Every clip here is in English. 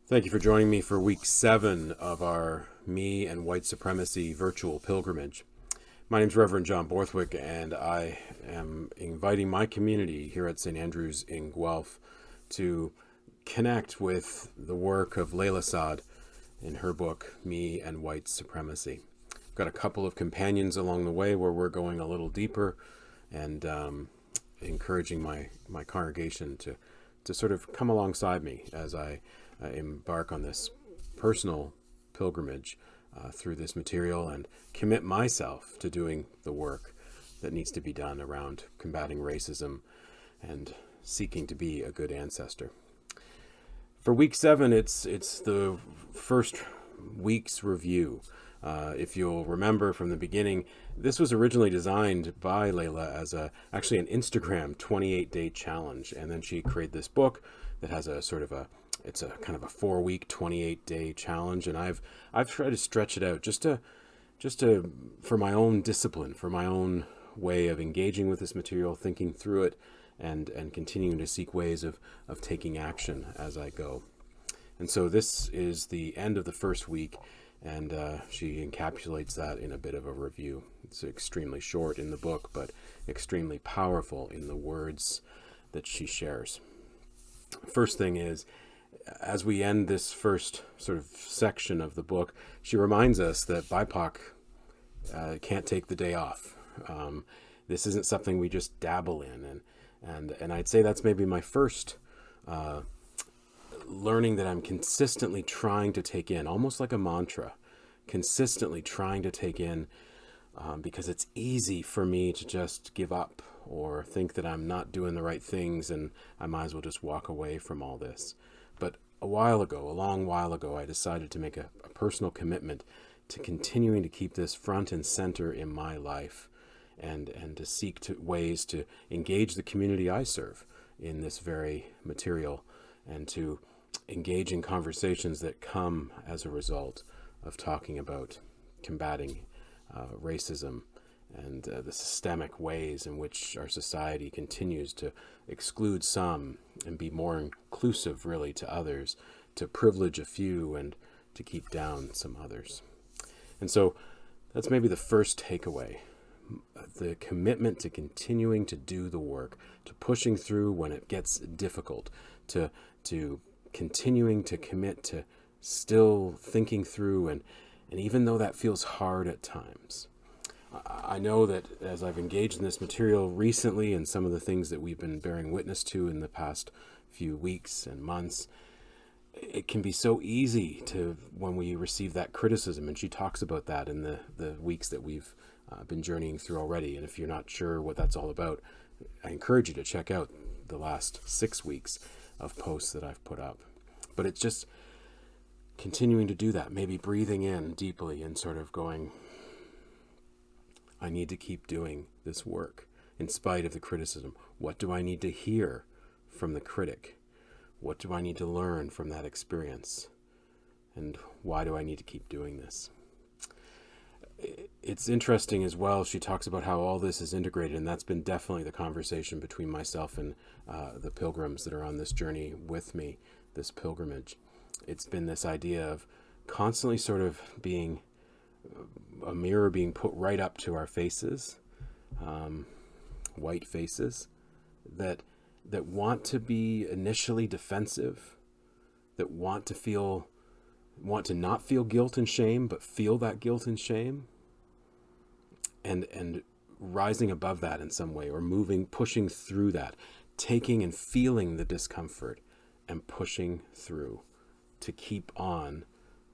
Thank you for joining me for week 7 of our Me and White Supremacy virtual pilgrimage. My name is Reverend John Borthwick, and I am inviting my community here at St. Andrew's in Guelph to connect with the work of Layla Saad in her book, Me and White Supremacy. I've got a couple of companions along the way where we're going a little deeper and encouraging my congregation to sort of come alongside me as I embark on this personal pilgrimage through this material and commit myself to doing the work that needs to be done around combating racism and seeking to be a good ancestor. For week 7, it's the first week's review. If you'll remember from the beginning, this was originally designed by Layla as actually an Instagram 28-day challenge, and then she created this book that has it's a kind of a 4-week 28-day challenge, and I've tried to stretch it out just to for my own discipline, for my own way of engaging with this material, thinking through it, and continuing to seek ways of taking action as I go. And so this is the end of the first week, and she encapsulates that in a bit of a review. It's extremely short in the book, but extremely powerful in the words that she shares. First thing is, as we end this first sort of section of the book, she reminds us that BIPOC can't take the day off. This isn't something we just dabble in, and I'd say that's maybe my first learning that I'm consistently trying to take in, almost like a mantra, consistently trying to take in, because it's easy for me to just give up or think that I'm not doing the right things and I might as well just walk away from all this. But a long while ago, I decided to make a personal commitment to continuing to keep this front and center in my life, and to seek ways to engage the community I serve in this very material, and to engage in conversations that come as a result of talking about combating racism and the systemic ways in which our society continues to exclude some and be more inclusive, really, to others, to privilege a few and to keep down some others. And so that's maybe the first takeaway, the commitment to continuing to do the work, to pushing through when it gets difficult, to continuing to commit to still thinking through, and even though that feels hard at times. I know that as I've engaged in this material recently and some of the things that we've been bearing witness to in the past few weeks and months, it can be so easy to, when we receive that criticism, and she talks about that in the weeks that we've been journeying through already. And if you're not sure what that's all about, I encourage you to check out the last 6 weeks of posts that I've put up. But it's just continuing to do that, maybe breathing in deeply and sort of going, I need to keep doing this work in spite of the criticism. What do I need to hear from the critic? What do I need to learn from that experience? And why do I need to keep doing this? It's interesting as well, she talks about how all this is integrated, and that's been definitely the conversation between myself and the pilgrims that are on this journey with me, this pilgrimage. It's been this idea of constantly sort of being a mirror being put right up to our faces, white faces, that want to be initially defensive, that want to not feel guilt and shame, but feel that guilt and shame, and rising above that in some way, or pushing through that, taking and feeling the discomfort and pushing through to keep on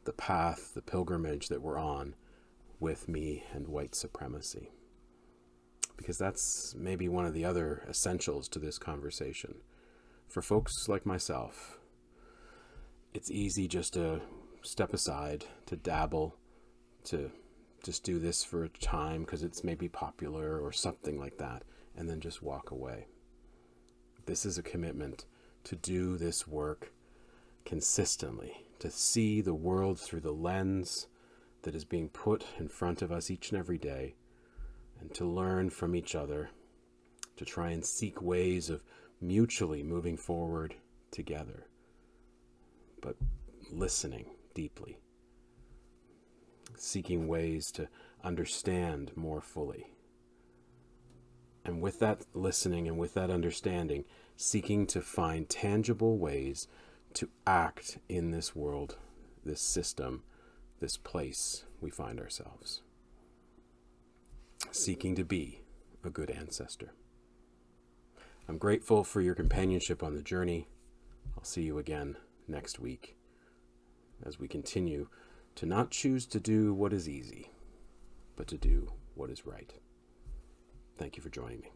the path, the pilgrimage that we're on with me and white supremacy. Because that's maybe one of the other essentials to this conversation. For folks like myself, it's easy just to step aside, to dabble, to just do this for a time because it's maybe popular or something like that, and then just walk away. This is a commitment to do this work consistently, to see the world through the lens that is being put in front of us each and every day, and to learn from each other, to try and seek ways of mutually moving forward together. But listening deeply, seeking ways to understand more fully. And with that listening and with that understanding, seeking to find tangible ways to act in this world, this system, this place we find ourselves. Seeking to be a good ancestor. I'm grateful for your companionship on the journey. I'll see you again next week as we continue to not choose to do what is easy, but to do what is right. Thank you for joining me.